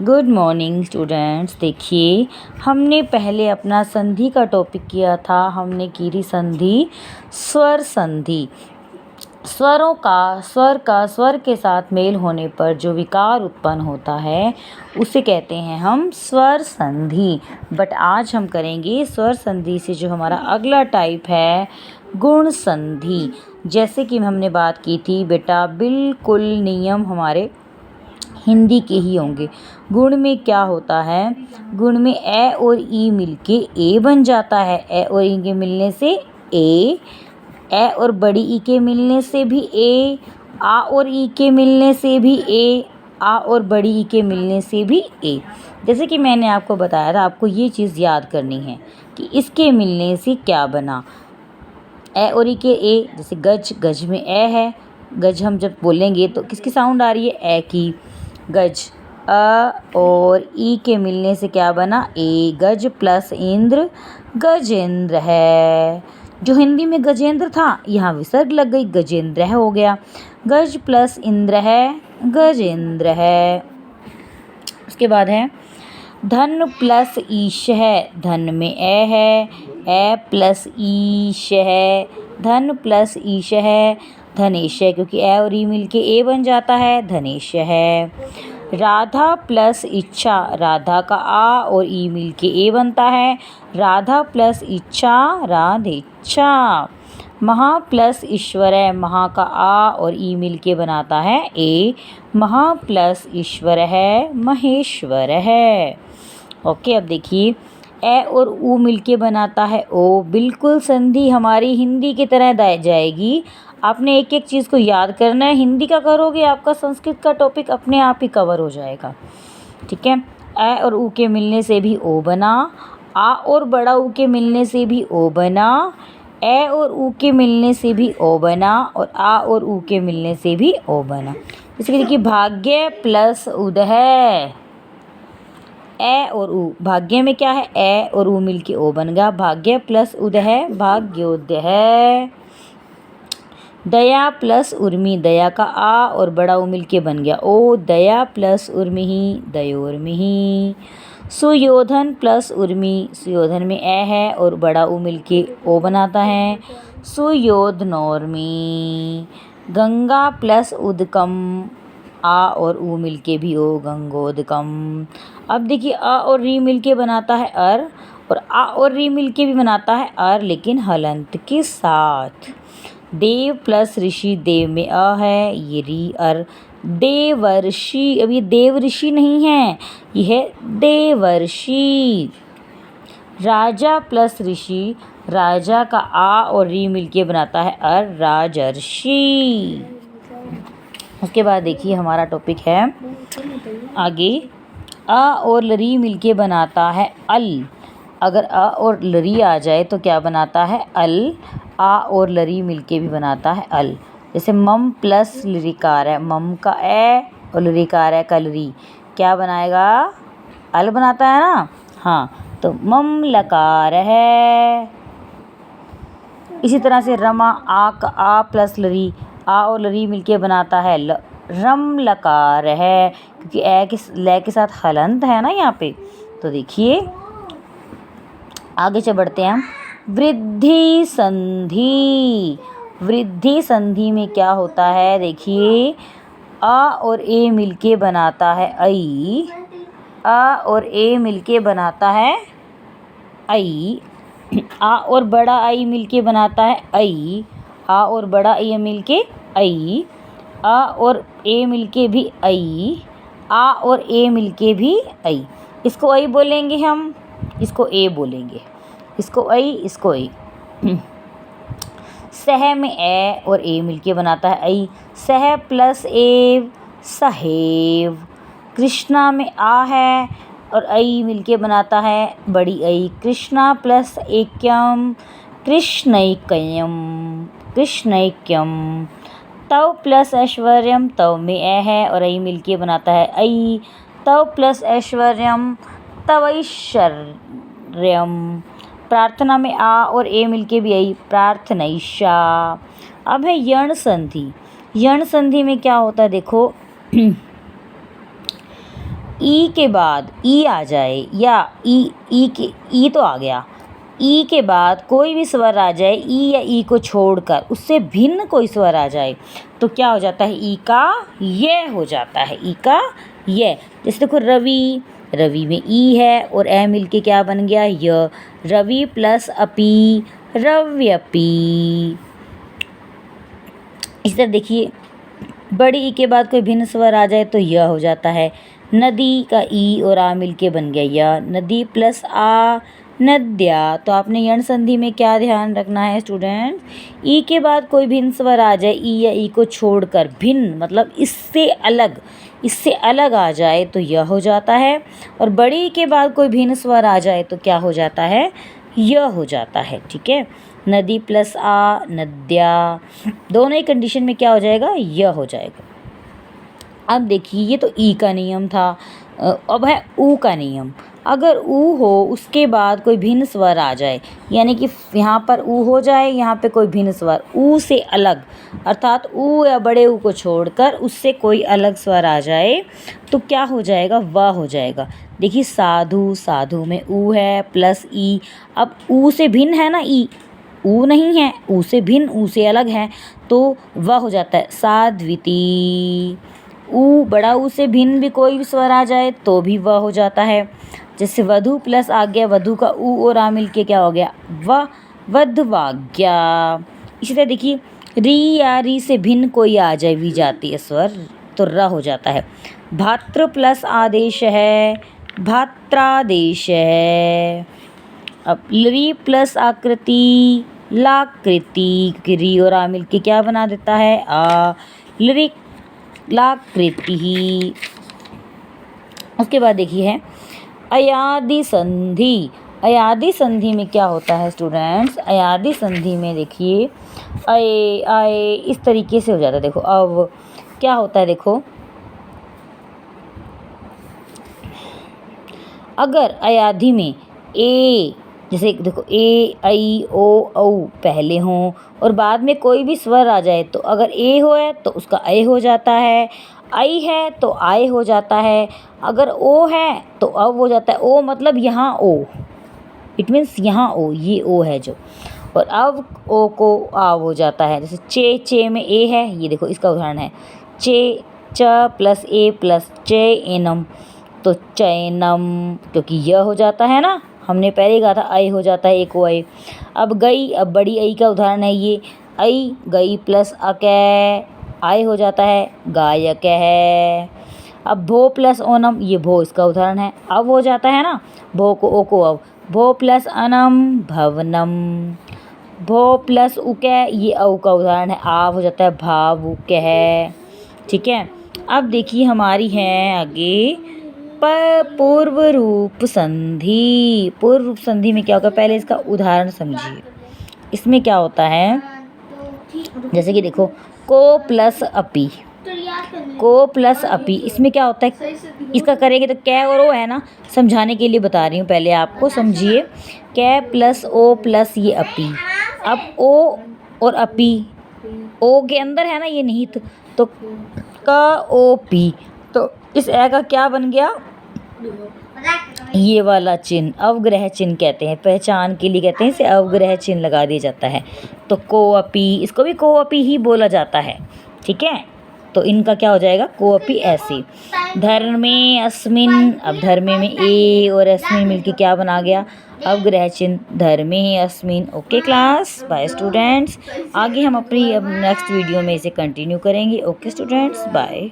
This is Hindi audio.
Good morning students. देखिए, हमने पहले अपना संधि का टॉपिक किया था। हमने की थी संधि स्वर संधि। स्वर के साथ मेल होने पर जो विकार उत्पन्न होता है उसे कहते हैं हम स्वर संधि। बट आज हम करेंगे स्वर संधि से जो हमारा अगला टाइप है गुण संधि। जैसे कि हमने बात की थी बेटा, बिल्कुल नियम हमारे हिंदी के ही होंगे। गुण में क्या होता है? गुण में ए और ई मिलके ए बन जाता है। ए और ई के मिलने से ए और बड़ी ई के मिलने से भी ए, आ और ई के मिलने से भी ए, आ और बड़ी ई के मिलने से भी ए। जैसे कि मैंने आपको बताया था, आपको ये चीज़ याद करनी है कि इसके मिलने से क्या बना। ए और ई के ए, जैसे गज, गज में ए है। गज हम जब बोलेंगे तो किसकी साउंड आ रही है? ए की। गज, अ और ई के मिलने से क्या बना? ए। गज प्लस इंद्र गजेंद्र है। जो हिंदी में गजेंद्र था, यहाँ विसर्ग लग गई, गजेंद्र हो गया। गज प्लस इंद्र है, गजेंद्र है। उसके बाद है धन प्लस ईश है। धन में ए है, ए प्लस ईश है, धन प्लस ईश है, धनेश है, क्योंकि ए और ई मिलके ए बन जाता है, धनेश है। राधा प्लस इच्छा, राधा का आ और ई मिलके ए बनता है, राधा प्लस इच्छा, राधेच्छा। महा प्लस ईश्वर है, महा का आ और ई मिलके बनाता है ए, महा प्लस ईश्वर है, महेश्वर है। ओके, अब देखिए, ए और ऊ मिलके बनाता है ओ। बिल्कुल संधि हमारी हिंदी की तरह जाएगी। आपने एक एक चीज़ को याद करना है। हिंदी का करोगे, आपका संस्कृत का टॉपिक अपने आप ही कवर हो जाएगा। ठीक है। ए और ऊ के मिलने से भी ओ बना, आ और बड़ा ऊ के मिलने से भी ओ बना, ए और ऊ के मिलने से भी ओ बना, और आ और ऊ के मिलने से भी ओ बना। जैसे कि देखिए, भाग्य प्लस उदय। ए और ऊ, भाग्य में क्या है? ए और ऊ मिलके ओ बन गया, भाग्य प्लस उदय है, भाग्योदय है। दया प्लस उर्मी, दया का आ और बड़ा ऊ मिलके बन गया ओ, दया प्लस उर्मी, दयोर्मी। सुयोधन प्लस उर्मी, सुयोधन में ए है और बड़ा ऊ मिलके ओ बनाता है, सुयोधनोर्मी। गंगा प्लस उदकम, आ और ऊ मिलके भी ओ, गंगोदकम। अब देखिए, अ और री मिलके बनाता है अर, और आ और री मिलके भी बनाता है अर, लेकिन हलंत के साथ। देव प्लस ऋषि, देव में अ है, ये री अर, देवर्षि। अब ये देव ऋषि नहीं है, ये है देवर्षि। राजा प्लस ऋषि, राजा का आ और री मिलके बनाता है अर, राजर्षि। उसके बाद देखिए, हमारा टॉपिक है आगे, अ और लरी मिलके बनाता है अल। अगर अ और लरी आ जाए तो क्या बनाता है? अल। आ और लरी मिलके भी बनाता है अल। जैसे मम प्लस लरिकार है, मम का ए और लरिकार है कलरी, क्या बनाएगा? अल बनाता है ना। हाँ, तो मम लकार है। इसी तरह से रमा, आ का आ प्लस लरी, आ और लरी मिलके बनाता है रम लकार है, क्योंकि ए के ले के साथ हलंत है ना यहाँ पे। तो देखिए, आगे चल बढ़ते हैं हम। वृद्धि संधि। वृद्धि संधि में क्या होता है? देखिए, आ और ए मिलके बनाता है आई, आ और ए मिलके बनाता है आई, आ और बड़ा आई मिलके बनाता है आई, आ और बड़ा आई मिलके आई, आ और ए मिलके भी आई, आ और ए मिलके भी आई। इसको आई बोलेंगे हम, इसको ए बोलेंगे, इसको आई, इसको आई। सह में ए और ए मिलके बनाता है आई, सह प्लस एव, सहेव। कृष्णा में आ है और आई मिलके बनाता है बड़ी आई, कृष्णा प्लस एकम, कृष्णैक्यम, कृष्णैक्यम। तव प्लस ऐश्वर्यम, तव में ए है और आई मिलके बनाता है आई, तव प्लस ऐश्वर्यम, तवैश्वर्यम। प्रार्थना में आ और ए मिलके भी आई, प्रार्थनैषा। अब है यण संधि। यण संधि में क्या होता है? देखो, ई के बाद ई आ जाए या ई तो आ गया, ई के बाद कोई भी स्वर आ जाए ई या ई को छोड़कर उससे भिन्न कोई स्वर आ जाए तो क्या हो जाता है, ई का ये हो जाता है, ई का ये। जैसे देखो रवि, रवि में ई है और ए मिलके क्या बन गया, य। रवि प्लस अपी, रव्यपी। इस तरह देखिए बड़ी ई के बाद कोई भिन्न स्वर आ जाए तो यह हो जाता है। नदी का ई और आ मिलके बन गया या, नदी प्लस आ, नद्या। तो आपने यण संधि में क्या ध्यान रखना है स्टूडेंट, ई के बाद कोई भिन्न स्वर आ जाए, ई या ई को छोड़कर भिन्न मतलब इससे अलग आ जाए तो यह हो जाता है। और बड़ी ई के बाद कोई भिन्न स्वर आ जाए तो क्या हो जाता है, यह हो जाता है। ठीक है, नदी प्लस आ, नद्या। दोनों ही कंडीशन में क्या हो जाएगा, यह हो जाएगा। अब देखिए ये तो ई का नियम था, अब है ऊ का नियम। अगर ऊ हो उसके बाद कोई भिन्न स्वर आ जाए, यानी कि यहाँ पर ऊ हो जाए, यहाँ पे कोई भिन्न स्वर ऊ से अलग, अर्थात ऊ या बड़े ऊ को छोड़कर उससे कोई अलग स्वर आ जाए तो क्या हो जाएगा, वह हो जाएगा। देखिए साधु, साधु में ऊ है प्लस ई, अब ऊ से भिन्न है ना ई, ऊ नहीं है, ऊ से भिन्न, ऊ से अलग है तो वह हो जाता है साध्विती। ऊ बड़ा ऊ से भिन्न भी कोई भी स्वर आ जाए तो भी वह हो जाता है। जैसे वधु प्लस आ गया, वधु का ऊ और आ मिल के क्या हो गया, वह, वधवाज्ञा। इसी तरह देखिए री या री से भिन्न कोई आ जाए वी जातीय स्वर तो र हो जाता है। भातृ प्लस आदेश है, भात्रादेश है। अब री प्लस आकृति, लाकृति, क्योंकि री और आ मिल के क्या बना देता है, आ, लिरिक लाकृति ही। उसके बाद देखिए है अयादि संधि। अयादि संधि में क्या होता है स्टूडेंट्स, अयादि संधि में देखिए अये आए इस तरीके से हो जाता है। देखो अब क्या होता है, देखो अगर अयादि में ए, जैसे देखो ए, आई, ओ, औ पहले हों और बाद में कोई भी स्वर आ जाए तो अगर ए हो है तो उसका ए हो जाता है, आई है तो आए हो जाता है, अगर ओ है तो अब हो जाता है ओ, मतलब यहाँ ओ, इट मीन्स यहाँ ओ, ये ओ है जो, और अब ओ को आ हो जाता है। जैसे चे, चे में ए है, ये देखो इसका उदाहरण है चे, च प्लस ए प्लस चे एनम, तो चैनम, क्योंकि यह हो जाता है ना, हमने पहले कहा था आई हो जाता है, एक ओ आई। अब गई, अब बड़ी आई का उदाहरण है ये, आई गई प्लस अकै, आय हो जाता है गायक है। अब भो प्लस ओनम, ये भो इसका उदाहरण है, अब हो जाता है ना भो को ओ को अब, भो प्लस अनम भवनम। भो प्लस उकै, ये औ का उदाहरण है, आव हो जाता है भावुक है। ठीक है, अब देखिए हमारी है आगे पूर्व रूप संधि। पूर्व रूप संधि में क्या होगा, पहले इसका उदाहरण समझिए। इसमें क्या होता है, जैसे कि देखो को प्लस अपी, को प्लस अपी, इसमें क्या होता है, इसका करेंगे तो कै और ओ है ना, समझाने के लिए बता रही हूँ, पहले आपको समझिए। कै प्लस ओ प्लस ये अपी, अब ओ और अपी, ओ के अंदर है ना ये निहित, तो क ओ पी, तो इस ए का क्या बन गया, ये वाला चिन्ह, अवग्रह चिन्ह कहते हैं, पहचान के लिए कहते हैं, इसे अवग्रह चिन्ह लगा दिया जाता है। तो कोअपी, इसको भी कोअपी ही बोला जाता है। ठीक है, तो इनका क्या हो जाएगा, कोअपी ऐसे। धर्मे अस्मिन, अब धर्मे में ए और अस्मिन मिलके क्या बना गया, अवग्रह चिन्ह, धर्मे अस्मिन। Okay class, bye students. आगे हम अपनी अब नेक्स्ट वीडियो में इसे कंटिन्यू करेंगे। Okay students, bye.